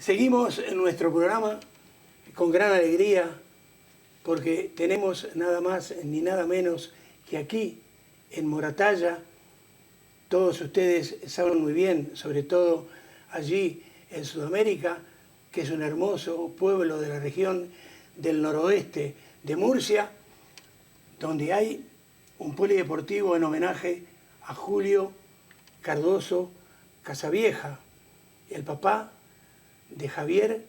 Seguimos en nuestro programa con gran alegría porque tenemos nada más ni nada menos que aquí en Moratalla. Todos ustedes saben muy bien, sobre todo allí en Sudamérica, que es un hermoso pueblo de la región del noroeste de Murcia, donde hay un polideportivo en homenaje a Julio Cardoso Casavieja, el papá de Javier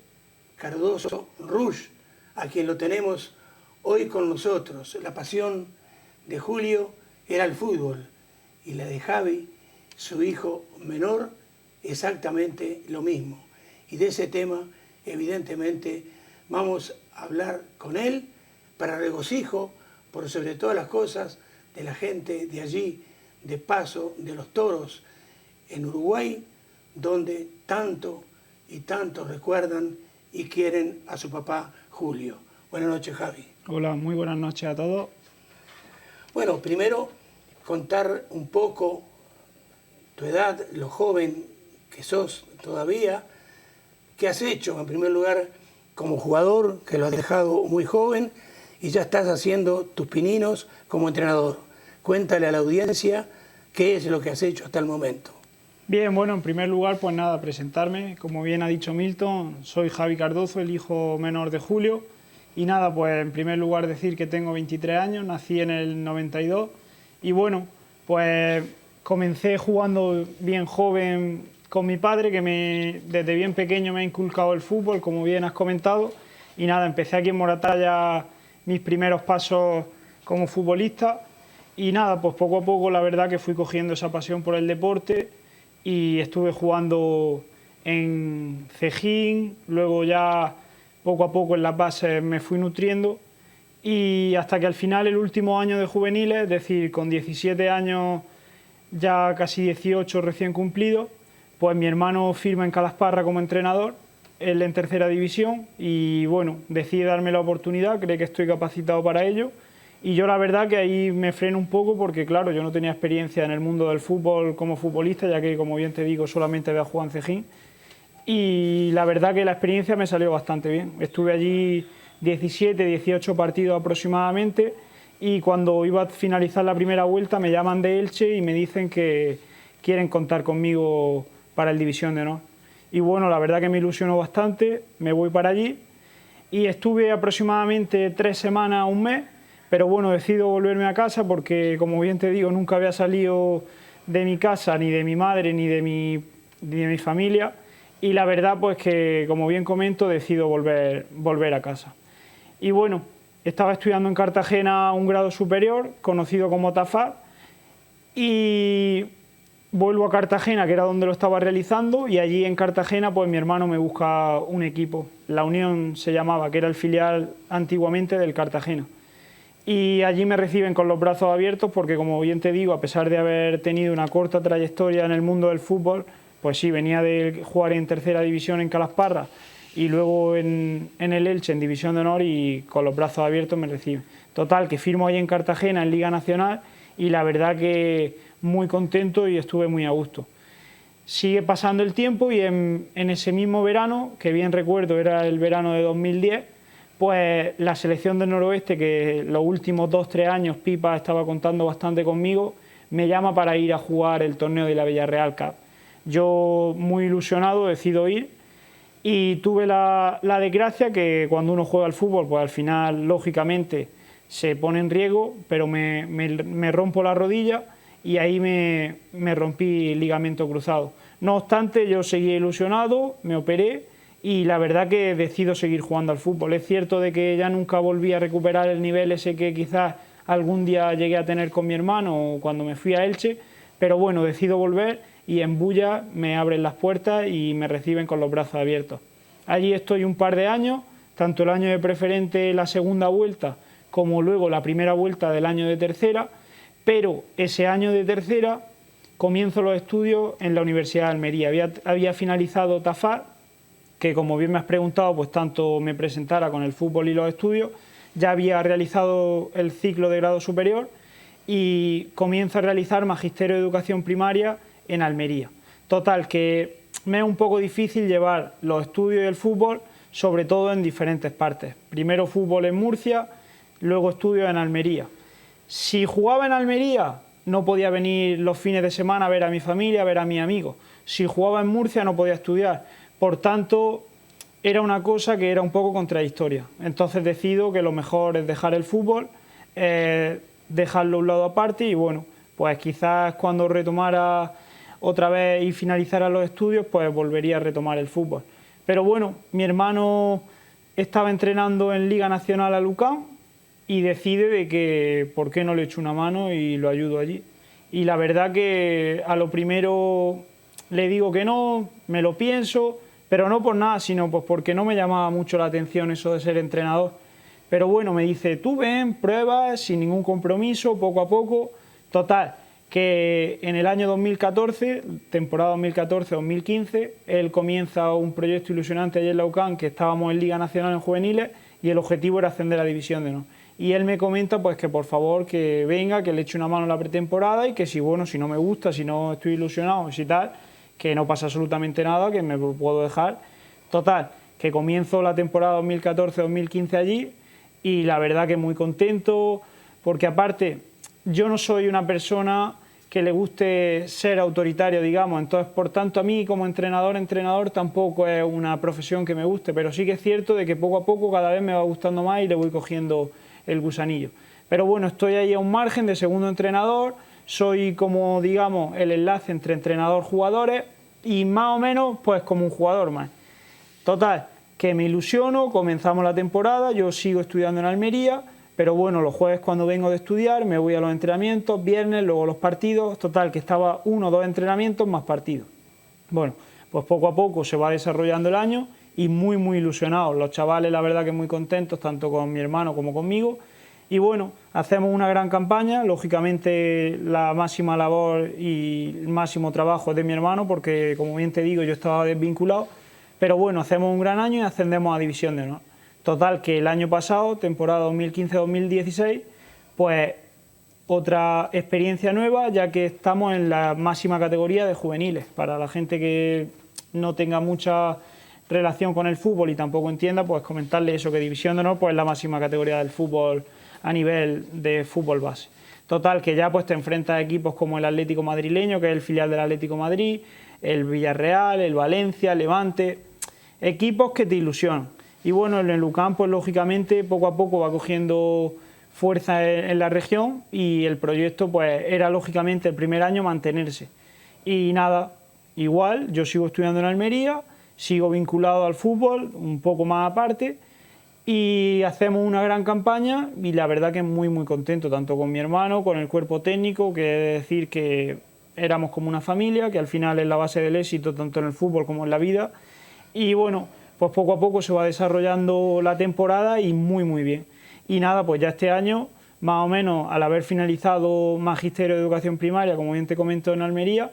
Cardoso Rusch, a quien lo tenemos hoy con nosotros. La pasión de Julio era el fútbol y la de Javi, su hijo menor, exactamente lo mismo. Y de ese tema, evidentemente, vamos a hablar con él para regocijo, por sobre todas las cosas, de la gente de allí, de Paso de los Toros, en Uruguay, donde tanto y tanto recuerdan y quieren a su papá Julio. Buenas noches, Javi. Hola, muy buenas noches a todos. Bueno, primero contar un poco tu edad, lo joven que sos todavía, qué has hecho en primer lugar como jugador, que lo has dejado muy joven, y ya estás haciendo tus pininos como entrenador. Cuéntale a la audiencia qué es lo que has hecho hasta el momento. Bien, bueno, en primer lugar, pues nada, presentarme. Como bien ha dicho Milton, soy Javi Cardoso, el hijo menor de Julio. Y nada, pues en primer lugar decir que tengo 23 años, nací en el 92. Y bueno, pues comencé jugando bien joven con mi padre, que desde bien pequeño me ha inculcado el fútbol, como bien has comentado. Y nada, empecé aquí en Moratalla mis primeros pasos como futbolista. Y nada, pues poco a poco la verdad que fui cogiendo esa pasión por el deporte y estuve jugando en Cejín, luego ya poco a poco en las bases me fui nutriendo y hasta que al final el último año de juveniles, es decir, con 17 años, ya casi 18 recién cumplidos, pues mi hermano firma en Calasparra como entrenador, él en tercera división y bueno, decide darme la oportunidad, cree que estoy capacitado para ello. Y yo la verdad que ahí me freno un poco porque, claro, yo no tenía experiencia en el mundo del fútbol como futbolista, ya que, como bien te digo, solamente había jugado en Cejín. Y la verdad que la experiencia me salió bastante bien. Estuve allí 17, 18 partidos aproximadamente y cuando iba a finalizar la primera vuelta me llaman de Elche y me dicen que quieren contar conmigo para el División de Honor. Y bueno, la verdad que me ilusionó bastante, me voy para allí y estuve aproximadamente 3 semanas, un mes. Pero bueno, decido volverme a casa porque, como bien te digo, nunca había salido de mi casa, ni de mi madre, ni de mi familia. Y la verdad, pues que, como bien comento, decido volver a casa. Y bueno, estaba estudiando en Cartagena un grado superior, conocido como TAFAD, y vuelvo a Cartagena, que era donde lo estaba realizando, y allí en Cartagena, pues mi hermano me busca un equipo. La Unión se llamaba, que era el filial antiguamente del Cartagena. Y allí me reciben con los brazos abiertos porque, como bien te digo, a pesar de haber tenido una corta trayectoria en el mundo del fútbol, pues sí, venía de jugar en tercera división en Calasparra y luego en el Elche en División de Honor y con los brazos abiertos me reciben. Total, que firmo ahí en Cartagena en Liga Nacional y la verdad que muy contento y estuve muy a gusto. Sigue pasando el tiempo y en ese mismo verano, que bien recuerdo era el verano de 2010, pues la selección del noroeste, que los últimos 2-3 años Pipa estaba contando bastante conmigo, me llama para ir a jugar el torneo de la Villarreal Cup. Yo, muy ilusionado, decido ir y tuve la desgracia que cuando uno juega al fútbol, pues al final, lógicamente, se pone en riesgo, pero me rompo la rodilla y ahí me rompí ligamento cruzado. No obstante, yo seguí ilusionado, me operé y la verdad que decido seguir jugando al fútbol. Es cierto de que ya nunca volví a recuperar el nivel ese que quizás algún día llegué a tener con mi hermano o cuando me fui a Elche, pero bueno, decido volver y en Bulla me abren las puertas y me reciben con los brazos abiertos. Allí estoy un par de años, tanto el año de preferente, la segunda vuelta, como luego la primera vuelta del año de tercera, pero ese año de tercera comienzo los estudios en la Universidad de Almería. Había finalizado TAFAD, que como bien me has preguntado, pues tanto me presentara con el fútbol y los estudios, ya había realizado el ciclo de grado superior y comienzo a realizar Magisterio de Educación Primaria en Almería. Total, que me es un poco difícil llevar los estudios y el fútbol, sobre todo en diferentes partes. Primero fútbol en Murcia, luego estudios en Almería. Si jugaba en Almería, no podía venir los fines de semana a ver a mi familia, a ver a mis amigos. Si jugaba en Murcia, no podía estudiar. Por tanto, era una cosa que era un poco contradictoria. Entonces decido que lo mejor es dejar el fútbol, dejarlo a un lado aparte y bueno, pues quizás cuando retomara otra vez y finalizara los estudios, pues volvería a retomar el fútbol. Pero bueno, mi hermano estaba entrenando en Liga Nacional a Lucan y decide de que por qué no le echo una mano y lo ayudo allí. Y la verdad que a lo primero le digo que no, me lo pienso, pero no por nada, sino pues porque no me llamaba mucho la atención eso de ser entrenador. Pero bueno, me dice, tú ven, pruebas, sin ningún compromiso, poco a poco. Total, que en el año 2014, temporada 2014-2015, él comienza un proyecto ilusionante allí en la UCAM, que estábamos en Liga Nacional en juveniles, y el objetivo era ascender a División de Honor. Y él me comenta pues que por favor que venga, que le eche una mano en la pretemporada y que si bueno, si no me gusta, si no estoy ilusionado y si tal, que no pasa absolutamente nada, que me puedo dejar. Total, que comienzo la temporada 2014-2015 allí y la verdad que muy contento, porque aparte yo no soy una persona que le guste ser autoritario, digamos, entonces por tanto a mí como entrenador tampoco es una profesión que me guste, pero sí que es cierto de que poco a poco cada vez me va gustando más y le voy cogiendo el gusanillo. Pero bueno, estoy ahí a un margen de segundo entrenador, soy como digamos el enlace entre entrenador-jugadores y más o menos pues como un jugador más. Total, que me ilusiono, comenzamos la temporada, yo sigo estudiando en Almería, pero bueno, los jueves cuando vengo de estudiar me voy a los entrenamientos, viernes, luego los partidos, total que estaba 1 o 2 entrenamientos más partidos. Bueno, pues poco a poco se va desarrollando el año y muy ilusionados, los chavales la verdad que muy contentos, tanto con mi hermano como conmigo, y bueno, hacemos una gran campaña, lógicamente la máxima labor y el máximo trabajo es de mi hermano, porque como bien te digo yo estaba desvinculado, pero bueno, hacemos un gran año y ascendemos a División de Honor. Total, que el año pasado, temporada 2015-2016, pues otra experiencia nueva, ya que estamos en la máxima categoría de juveniles. Para la gente que no tenga mucha relación con el fútbol y tampoco entienda, pues comentarle eso, que División de Honor pues, es la máxima categoría del fútbol a nivel de fútbol base. Total, que ya pues te enfrentas a equipos como el Atlético Madrileño, que es el filial del Atlético Madrid, el Villarreal, el Valencia, el Levante, equipos que te ilusionan. Y bueno, en el Lucan, pues lógicamente, poco a poco va cogiendo fuerza en la región y el proyecto, pues era lógicamente el primer año mantenerse. Y nada, igual, yo sigo estudiando en Almería, sigo vinculado al fútbol, un poco más aparte, y hacemos una gran campaña y la verdad que es muy contento, tanto con mi hermano, con el cuerpo técnico, que es decir que éramos como una familia, que al final es la base del éxito, tanto en el fútbol como en la vida. Y bueno, pues poco a poco se va desarrollando la temporada y muy bien. Y nada, pues ya este año, más o menos al haber finalizado Magisterio de Educación Primaria, como bien te comento en Almería,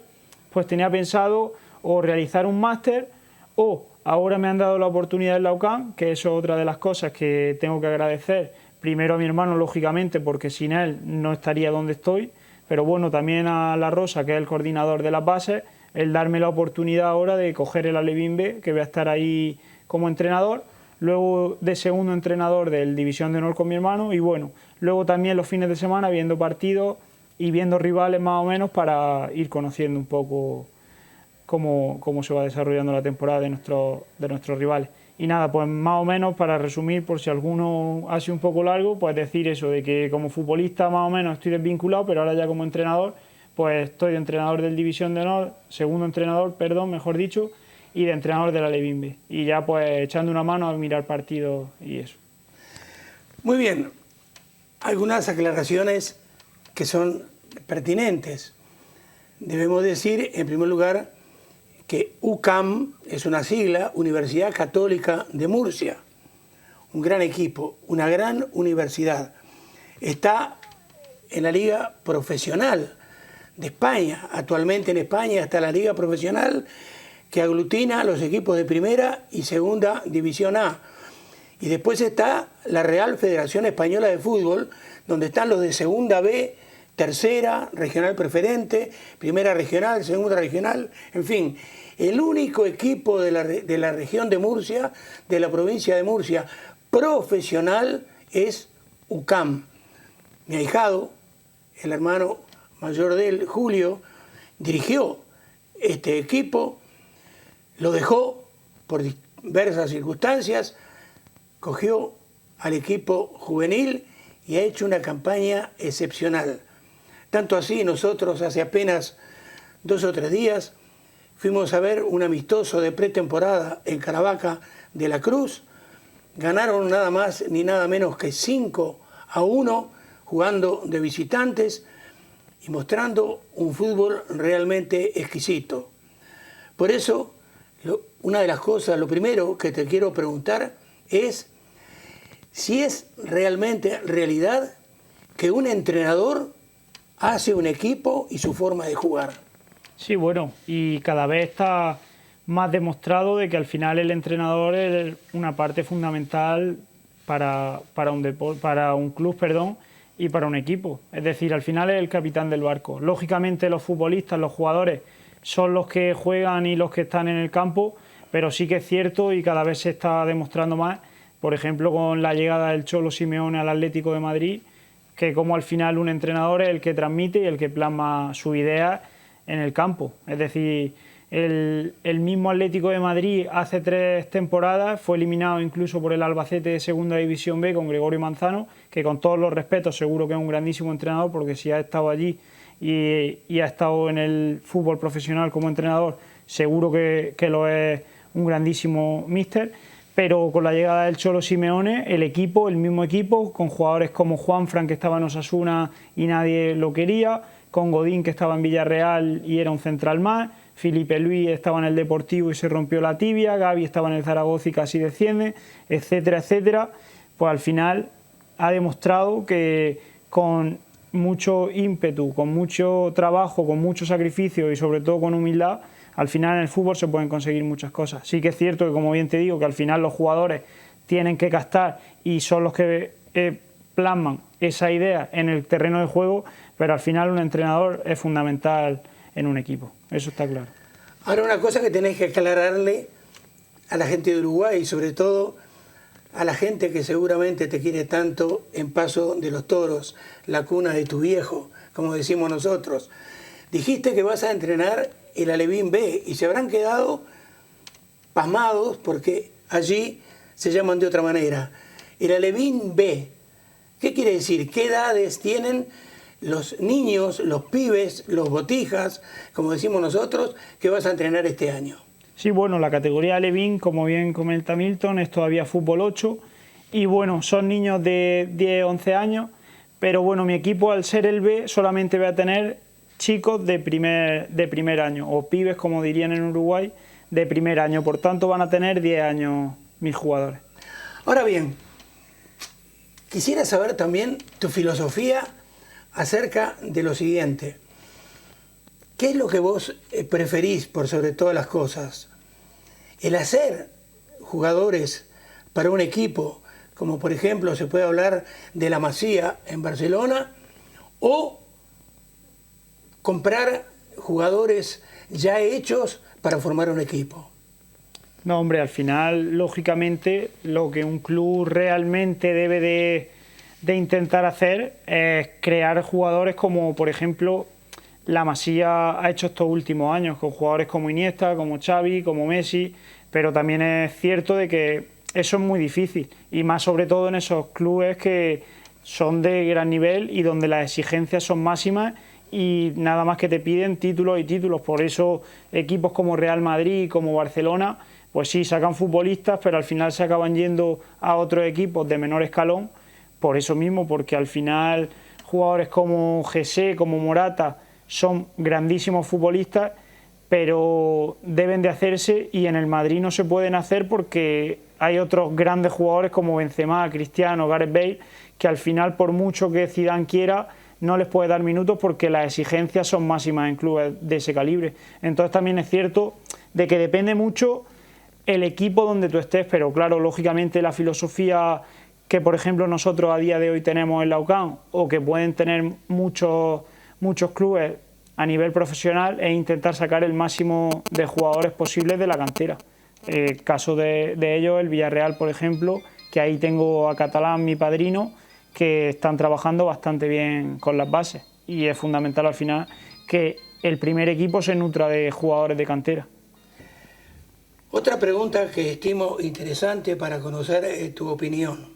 pues tenía pensado o realizar un máster o ahora me han dado la oportunidad en la UCAM, que eso es otra de las cosas que tengo que agradecer. Primero a mi hermano, lógicamente, porque sin él no estaría donde estoy, pero bueno, también a La Rosa, que es el coordinador de las bases, el darme la oportunidad ahora de coger el Alevín B, que voy a estar ahí como entrenador, luego de segundo entrenador del División de Honor con mi hermano y bueno, luego también los fines de semana viendo partidos y viendo rivales más o menos para ir conociendo un poco cómo se va desarrollando la temporada de nuestros rivales. Y nada, pues más o menos para resumir, por si alguno ha sido un poco largo, pues decir eso, de que como futbolista más o menos estoy desvinculado, pero ahora ya como entrenador, pues estoy de entrenador del División de Honor, segundo entrenador, perdón, mejor dicho, y de entrenador de la Alevín B. Y ya pues echando una mano a mirar partidos y eso. Muy bien, algunas aclaraciones que son pertinentes. Debemos decir, en primer lugar, que UCAM es una sigla, Universidad Católica de Murcia. Un gran equipo, una gran universidad. Está en la Liga Profesional de España. Actualmente en España está la Liga Profesional que aglutina a los equipos de primera y segunda división A. Y después está la Real Federación Española de Fútbol, donde están los de segunda B, tercera, regional preferente, primera regional, segunda regional, en fin. El único equipo de la región de Murcia, de la provincia de Murcia, profesional es UCAM. Mi ahijado, el hermano mayor de él, Julio, dirigió este equipo, lo dejó por diversas circunstancias, cogió al equipo juvenil y ha hecho una campaña excepcional. Tanto así, nosotros hace apenas 2 o 3 días fuimos a ver un amistoso de pretemporada en Caravaca de la Cruz. Ganaron nada más ni nada menos que 5-1, jugando de visitantes y mostrando un fútbol realmente exquisito. Por eso, una de las cosas, lo primero que te quiero preguntar es si es realmente realidad que un entrenador hace un equipo y su forma de jugar. Sí, bueno, y cada vez está más demostrado de que al final el entrenador es una parte fundamental para un club, y para un equipo. Es decir, al final es el capitán del barco. Lógicamente los futbolistas, los jugadores, son los que juegan y los que están en el campo, pero sí que es cierto y cada vez se está demostrando más, por ejemplo, con la llegada del Cholo Simeone al Atlético de Madrid, que como al final un entrenador es el que transmite y el que plasma su idea en el campo. Es decir, el mismo Atlético de Madrid hace 3 temporadas fue eliminado incluso por el Albacete de Segunda División B con Gregorio Manzano, que con todos los respetos seguro que es un grandísimo entrenador, porque si ha estado allí y ha estado en el fútbol profesional como entrenador, seguro que lo es un grandísimo míster. Pero con la llegada del Cholo Simeone, el mismo equipo, con jugadores como Juanfran, que estaba en Osasuna y nadie lo quería, con Godín, que estaba en Villarreal y era un central más, Filipe Luis estaba en el Deportivo y se rompió la tibia, Gavi estaba en el Zaragoza y casi desciende, etcétera, etcétera. Pues al final ha demostrado que con mucho ímpetu, con mucho trabajo, con mucho sacrificio y sobre todo con humildad, al final en el fútbol se pueden conseguir muchas cosas. Sí que es cierto que, como bien te digo, que al final los jugadores tienen que gastar y son los que plasman esa idea en el terreno de juego, pero al final un entrenador es fundamental en un equipo, eso está claro. Ahora, una cosa que tenés que aclararle a la gente de Uruguay y sobre todo a la gente que seguramente te quiere tanto en Paso de los Toros, la cuna de tu viejo, como decimos nosotros. Dijiste que vas a entrenar el Alevín B y se habrán quedado pasmados porque allí se llaman de otra manera. El Alevín B, ¿qué quiere decir? ¿Qué edades tienen los niños, los pibes, los botijas, como decimos nosotros, que vas a entrenar este año? Sí, bueno, la categoría Alevín, como bien comenta Milton, es todavía fútbol 8 y bueno, son niños de 10, 11 años, pero bueno, mi equipo al ser el B solamente va a tener chicos de primer año, o pibes, como dirían en Uruguay, de primer año. Por tanto, van a tener 10 años mis jugadores. Ahora bien, quisiera saber también tu filosofía acerca de lo siguiente. ¿Qué es lo que vos preferís por sobre todas las cosas? ¿El hacer jugadores para un equipo, como por ejemplo se puede hablar de la Masía en Barcelona, o comprar jugadores ya hechos para formar un equipo? No, hombre, al final, lógicamente, lo que un club realmente debe de intentar hacer es crear jugadores como, por ejemplo, la Masía ha hecho estos últimos años, con jugadores como Iniesta, como Xavi, como Messi, pero también es cierto de que eso es muy difícil, y más sobre todo en esos clubes que son de gran nivel y donde las exigencias son máximas y nada más que te piden títulos y títulos. Por eso equipos como Real Madrid, como Barcelona, pues sí, sacan futbolistas, pero al final se acaban yendo a otros equipos de menor escalón, por eso mismo, porque al final jugadores como José, como Morata, son grandísimos futbolistas, pero deben de hacerse y en el Madrid no se pueden hacer porque hay otros grandes jugadores como Benzema, Cristiano, Gareth Bale, que al final, por mucho que Zidane quiera, no les puede dar minutos porque las exigencias son máximas en clubes de ese calibre. Entonces también es cierto de que depende mucho el equipo donde tú estés, pero claro, lógicamente la filosofía que por ejemplo nosotros a día de hoy tenemos en la UCAM, o que pueden tener muchos muchos clubes a nivel profesional es intentar sacar el máximo de jugadores posibles de la cantera. Caso de ellos, el Villarreal, por ejemplo, que ahí tengo a Catalán, mi padrino, que están trabajando bastante bien con las bases. Y es fundamental al final que el primer equipo se nutra de jugadores de cantera. Otra pregunta que estimo interesante para conocer tu opinión.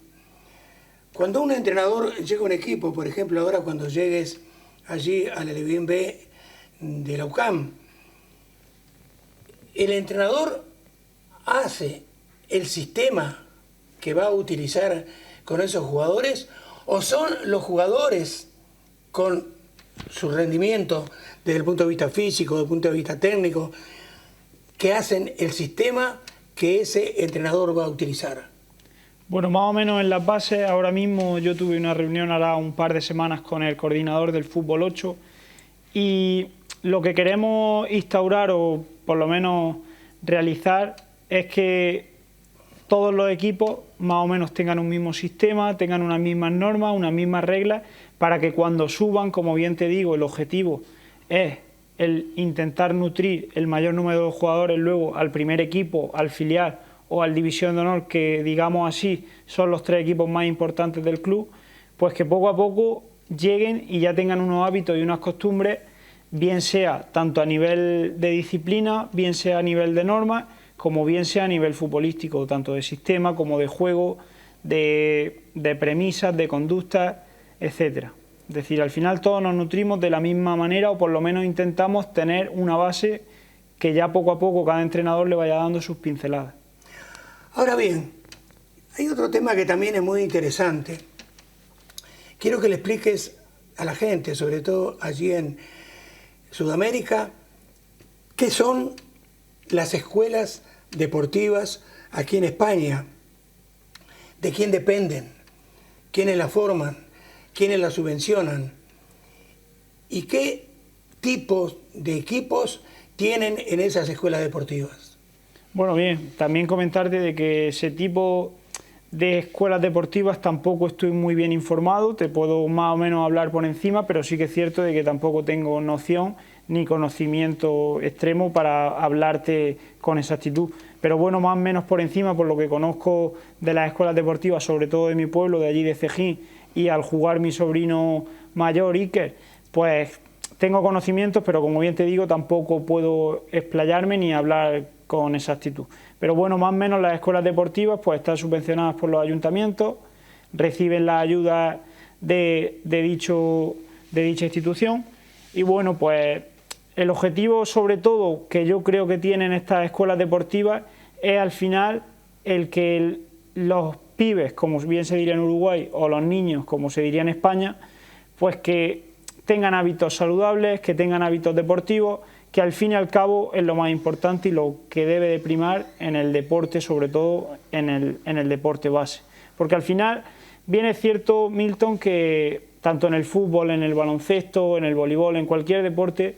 Cuando un entrenador llega a un equipo, por ejemplo, ahora cuando llegues allí al Alevín B de la UCAM, el entrenador hace el sistema que va a utilizar con esos jugadores, o son los jugadores con su rendimiento desde el punto de vista físico, desde el punto de vista técnico, que hacen el sistema que ese entrenador va a utilizar? Bueno, más o menos en las bases, ahora mismo yo tuve una reunión ahora un par de semanas con el coordinador del fútbol 8 y lo que queremos instaurar o por lo menos realizar es que todos los equipos más o menos tengan un mismo sistema, tengan unas mismas normas, unas mismas reglas, para que cuando suban, como bien te digo, el objetivo es el intentar nutrir el mayor número de jugadores luego al primer equipo, al filial o al División de Honor, que digamos así son los 3 equipos más importantes del club, pues que poco a poco lleguen y ya tengan unos hábitos y unas costumbres, bien sea tanto a nivel de disciplina, bien sea a nivel de normas, como bien sea a nivel futbolístico, tanto de sistema como de juego, de premisas, de conductas, etc. Es decir, al final todos nos nutrimos de la misma manera, o por lo menos intentamos tener una base que ya poco a poco cada entrenador le vaya dando sus pinceladas. Ahora bien, hay otro tema que también es muy interesante. Quiero que le expliques a la gente, sobre todo allí en Sudamérica, qué son las escuelas deportivas aquí en España, de quién dependen, quiénes las forman, quiénes las subvencionan y qué tipos de equipos tienen en esas escuelas deportivas. Bueno, bien, también comentarte de que ese tipo de escuelas deportivas tampoco estoy muy bien informado, te puedo más o menos hablar por encima, pero sí que es cierto de que tampoco tengo noción ni conocimiento extremo para hablarte con exactitud. Pero bueno, más o menos por encima, por lo que conozco de las escuelas deportivas, sobre todo de mi pueblo, de allí de Cejín, y al jugar mi sobrino mayor, Iker, pues tengo conocimientos, pero como bien te digo, tampoco puedo explayarme ni hablar con exactitud. Pero bueno, más o menos las escuelas deportivas pues están subvencionadas por los ayuntamientos, reciben la ayuda de dicha institución y bueno, pues el objetivo sobre todo que yo creo que tienen estas escuelas deportivas es al final el que los pibes, como bien se diría en Uruguay, o los niños, como se diría en España, pues que tengan hábitos saludables, que tengan hábitos deportivos, que al fin y al cabo es lo más importante y lo que debe de primar en el deporte, sobre todo en el deporte base. Porque al final, bien es cierto, Milton, que tanto en el fútbol, en el baloncesto, en el voleibol, en cualquier deporte,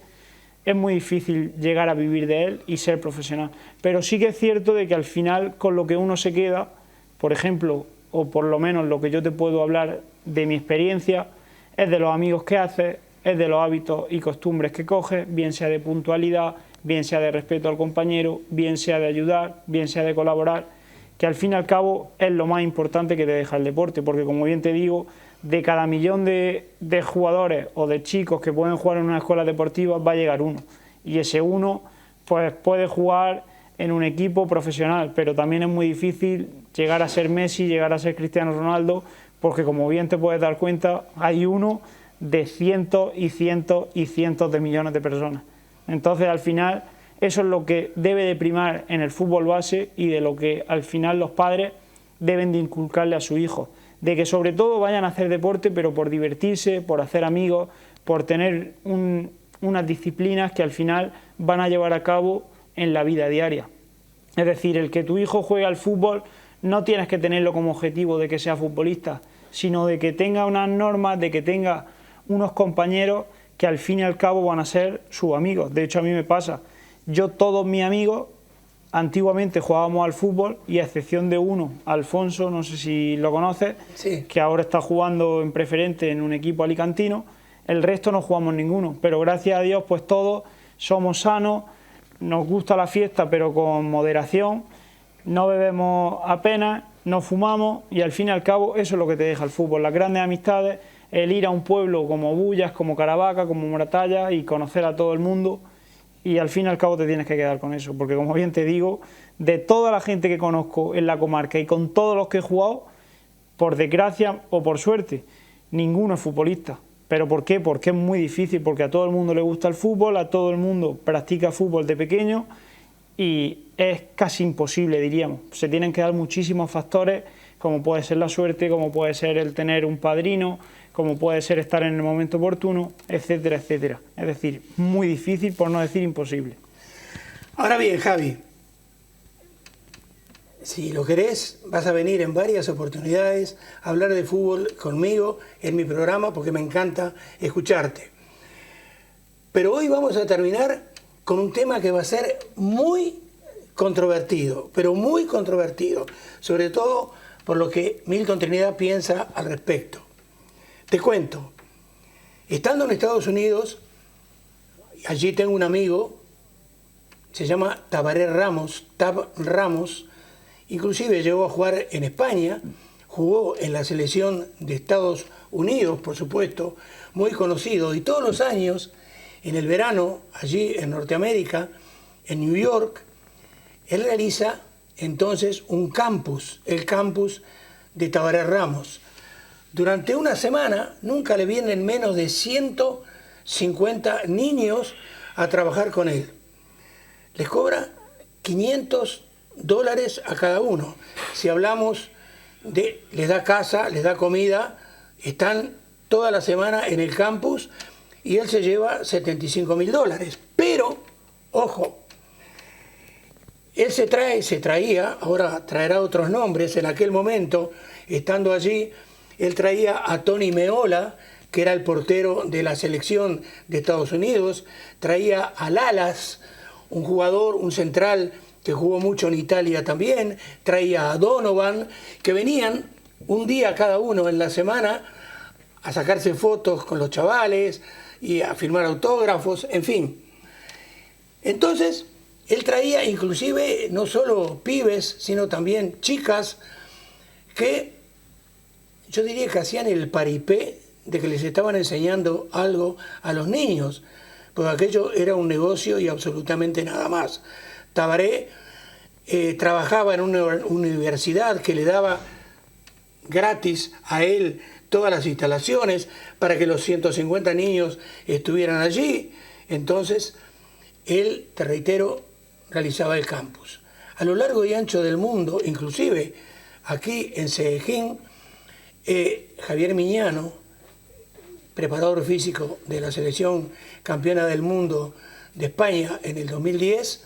es muy difícil llegar a vivir de él y ser profesional. Pero sí que es cierto de que al final con lo que uno se queda, por ejemplo, o por lo menos lo que yo te puedo hablar de mi experiencia, es de los amigos que haces, es de los hábitos y costumbres que coges, bien sea de puntualidad, bien sea de respeto al compañero, bien sea de ayudar, bien sea de colaborar, que al fin y al cabo es lo más importante que te deja el deporte, porque como bien te digo, de cada millón de jugadores o de chicos que pueden jugar en una escuela deportiva va a llegar uno, y ese uno pues puede jugar en un equipo profesional, pero también es muy difícil llegar a ser Messi, llegar a ser Cristiano Ronaldo, porque como bien te puedes dar cuenta, hay uno de cientos y cientos y cientos de millones de personas. Entonces al final eso es lo que debe de primar en el fútbol base y de lo que al final los padres deben de inculcarle a sus hijos, de que sobre todo vayan a hacer deporte pero por divertirse, por hacer amigos, por tener unas disciplinas que al final van a llevar a cabo en la vida diaria. Es decir, el que tu hijo juegue al fútbol no tienes que tenerlo como objetivo de que sea futbolista, sino de que tenga unas normas, de que tenga unos compañeros que al fin y al cabo van a ser sus amigos. De hecho, a mí me pasa, yo todos mis amigos antiguamente jugábamos al fútbol y a excepción de uno, Alfonso, no sé si lo conoces, sí, que ahora está jugando en preferente en un equipo alicantino, el resto no jugamos ninguno, pero gracias a Dios pues todos somos sanos, nos gusta la fiesta pero con moderación, no bebemos apenas, no fumamos y al fin y al cabo eso es lo que te deja el fútbol, las grandes amistades, el ir a un pueblo como Bullas, como Caravaca, como Moratalla y conocer a todo el mundo y al fin y al cabo te tienes que quedar con eso, porque como bien te digo, de toda la gente que conozco en la comarca y con todos los que he jugado, por desgracia o por suerte, ninguno es futbolista. ¿Pero por qué? Porque es muy difícil, porque a todo el mundo le gusta el fútbol, a todo el mundo practica fútbol de pequeño y es casi imposible, diríamos. Se tienen que dar muchísimos factores, como puede ser la suerte, como puede ser el tener un padrino, como puede ser estar en el momento oportuno, etcétera, etcétera. Es decir, muy difícil, por no decir imposible. Ahora bien, Javi, si lo querés, vas a venir en varias oportunidades a hablar de fútbol conmigo en mi programa porque me encanta escucharte. Pero hoy vamos a terminar con un tema que va a ser muy controvertido, pero muy controvertido, sobre todo por lo que Milton Trinidad piensa al respecto. Te cuento, estando en Estados Unidos, allí tengo un amigo, se llama Tabaré Ramos, Tab Ramos, inclusive llegó a jugar en España, jugó en la selección de Estados Unidos, por supuesto, muy conocido, y todos los años, en el verano, allí en Norteamérica, en New York, él realiza entonces un campus, el campus de Tabaré Ramos. Durante una semana nunca le vienen menos de 150 niños a trabajar con él. Les cobra $500 a cada uno. Si hablamos de, les da casa, les da comida, están toda la semana en el campus y él se lleva $75.000. Pero, ojo, él se traía, ahora traerá otros nombres, en aquel momento, estando allí, él traía a Tony Meola, que era el portero de la selección de Estados Unidos, traía a Lalas, un jugador, un central que jugó mucho en Italia también, traía a Donovan, que venían un día cada uno en la semana a sacarse fotos con los chavales y a firmar autógrafos, en fin. Entonces, él traía inclusive no solo pibes, sino también chicas que yo diría que hacían el paripé de que les estaban enseñando algo a los niños, porque aquello era un negocio y absolutamente nada más. Tabaré trabajaba en una universidad que le daba gratis a él todas las instalaciones para que los 150 niños estuvieran allí. Entonces, él, te reitero, realizaba el campus. A lo largo y ancho del mundo, inclusive aquí en Cedejín, Javier Miñano, preparador físico de la selección campeona del mundo de España en el 2010,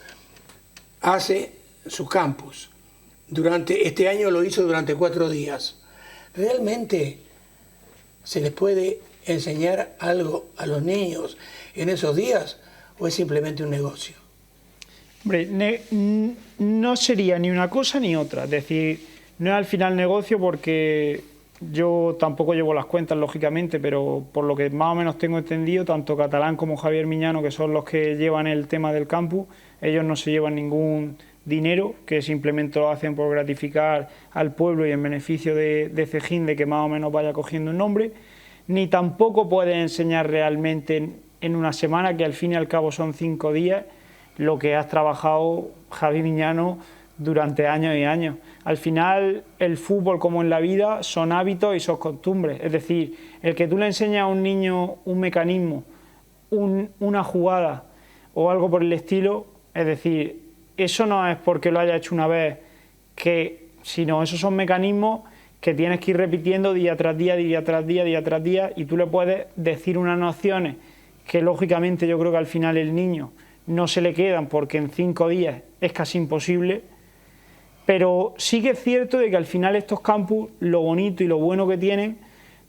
hace su campus. Este año lo hizo durante 4 días. ¿Realmente se les puede enseñar algo a los niños en esos días o es simplemente un negocio? Hombre, no sería ni una cosa ni otra. Es decir, no es al final negocio porque yo tampoco llevo las cuentas, lógicamente, pero por lo que más o menos tengo entendido, tanto Catalán como Javier Miñano, que son los que llevan el tema del campus, ellos no se llevan ningún dinero, que simplemente lo hacen por gratificar al pueblo y en beneficio de Cedejín, de que más o menos vaya cogiendo un nombre, ni tampoco pueden enseñar realmente en una semana, que al fin y al cabo son 5 días, lo que has trabajado, Javi Miñano, durante años y años. Al final, el fútbol, como en la vida, son hábitos y son costumbres. Es decir, el que tú le enseñas a un niño un mecanismo, una jugada o algo por el estilo, es decir, eso no es porque lo haya hecho una vez, sino esos son mecanismos que tienes que ir repitiendo día tras día, día tras día, día tras día, y tú le puedes decir unas nociones que lógicamente yo creo que al final el niño no se le quedan porque en 5 días es casi imposible, pero sí que es cierto de que al final estos campus, lo bonito y lo bueno que tienen,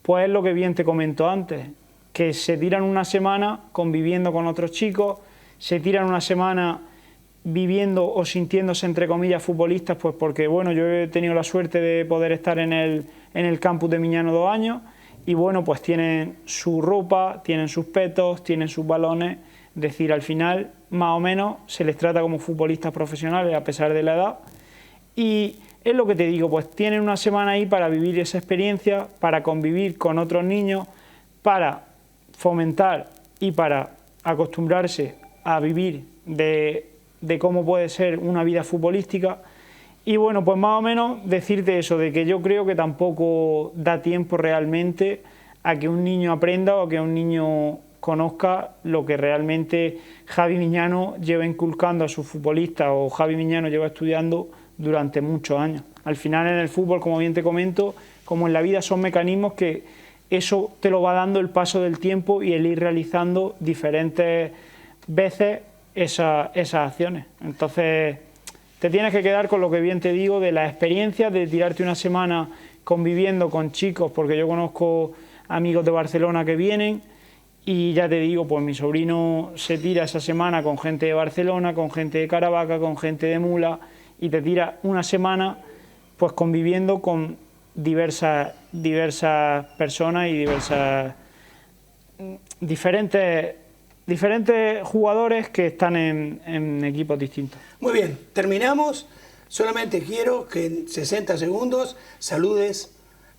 pues es lo que bien te comento antes, que se tiran una semana conviviendo con otros chicos, se tiran una semana viviendo o sintiéndose entre comillas futbolistas, pues porque bueno, yo he tenido la suerte de poder estar en el campus de Miñano 2 años y bueno, pues tienen su ropa, tienen sus petos, tienen sus balones, es decir, al final más o menos se les trata como futbolistas profesionales a pesar de la edad, y es lo que te digo, pues tienen una semana ahí para vivir esa experiencia, para convivir con otros niños, para fomentar y para acostumbrarse a vivir de cómo puede ser una vida futbolística. Y bueno, pues más o menos decirte eso, de que yo creo que tampoco da tiempo realmente a que un niño aprenda o a que un niño conozca lo que realmente Javi Miñano lleva inculcando a sus futbolistas o Javi Miñano lleva estudiando durante muchos años. Al final en el fútbol, como bien te comento, como en la vida, son mecanismos que eso te lo va dando el paso del tiempo y el ir realizando diferentes veces esas acciones. Entonces te tienes que quedar con lo que bien te digo de las experiencias, de tirarte una semana conviviendo con chicos, porque yo conozco amigos de Barcelona que vienen y ya te digo, pues mi sobrino se tira esa semana con gente de Barcelona, con gente de Caravaca, con gente de Mula, y te tira una semana pues conviviendo con diversas personas y diferentes jugadores que están en equipos distintos. Muy bien, terminamos. Solamente quiero que en 60 segundos saludes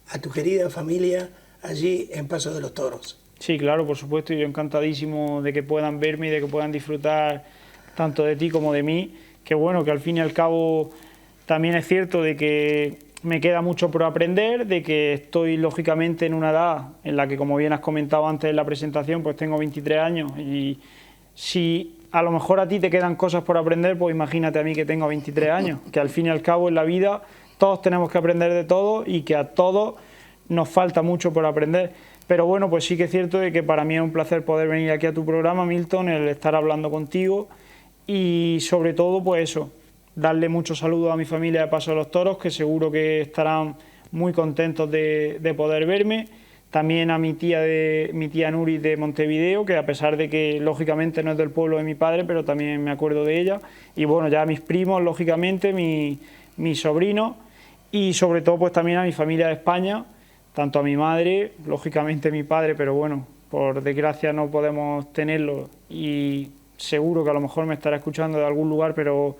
a tu querida familia allí en Paso de los Toros. Sí, claro, por supuesto, y yo encantadísimo de que puedan verme y de que puedan disfrutar tanto de ti como de mí, que bueno, que al fin y al cabo también es cierto de que me queda mucho por aprender, de que estoy lógicamente en una edad en la que, como bien has comentado antes en la presentación, pues tengo 23 años y si a lo mejor a ti te quedan cosas por aprender, pues imagínate a mí que tengo 23 años, que al fin y al cabo en la vida todos tenemos que aprender de todo y que a todos nos falta mucho por aprender. Pero bueno, pues sí que es cierto de que para mí es un placer poder venir aquí a tu programa, Milton, el estar hablando contigo y sobre todo pues eso, darle muchos saludos a mi familia de Paso de los Toros, que seguro que estarán muy contentos de poder verme. También a mi tía Nuri de Montevideo, que a pesar de que lógicamente no es del pueblo de mi padre, pero también me acuerdo de ella. Y bueno, ya a mis primos, lógicamente, mis sobrinos y sobre todo pues también a mi familia de España, tanto a mi madre, lógicamente mi padre, pero bueno, por desgracia no podemos tenerlo y seguro que a lo mejor me estará escuchando de algún lugar, pero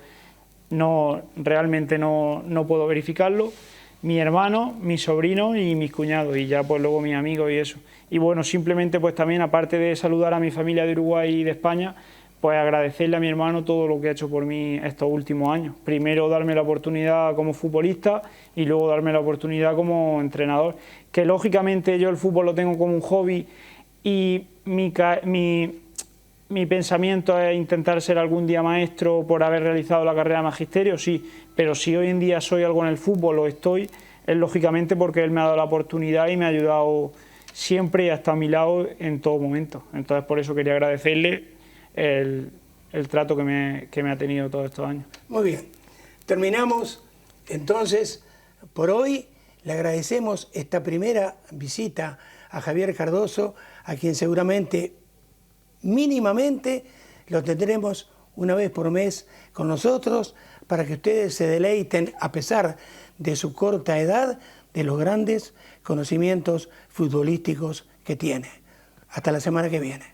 realmente no puedo verificarlo. Mi hermano, mi sobrino y mis cuñados y ya pues luego mis amigos y eso. Y bueno, simplemente pues también aparte de saludar a mi familia de Uruguay y de España, pues agradecerle a mi hermano todo lo que ha hecho por mí estos últimos años. Primero darme la oportunidad como futbolista y luego darme la oportunidad como entrenador. Que lógicamente yo el fútbol lo tengo como un hobby y mi pensamiento es intentar ser algún día maestro por haber realizado la carrera de magisterio, sí, pero si hoy en día soy algo en el fútbol o estoy, es lógicamente porque él me ha dado la oportunidad y me ha ayudado siempre y ha estado a mi lado en todo momento. Entonces por eso quería agradecerle el trato que me ha tenido todos estos años. Muy bien, terminamos entonces por hoy. Le agradecemos esta primera visita a Javier Cardoso, a quien seguramente mínimamente lo tendremos una vez por mes con nosotros para que ustedes se deleiten, a pesar de su corta edad, de los grandes conocimientos futbolísticos que tiene. Hasta la semana que viene.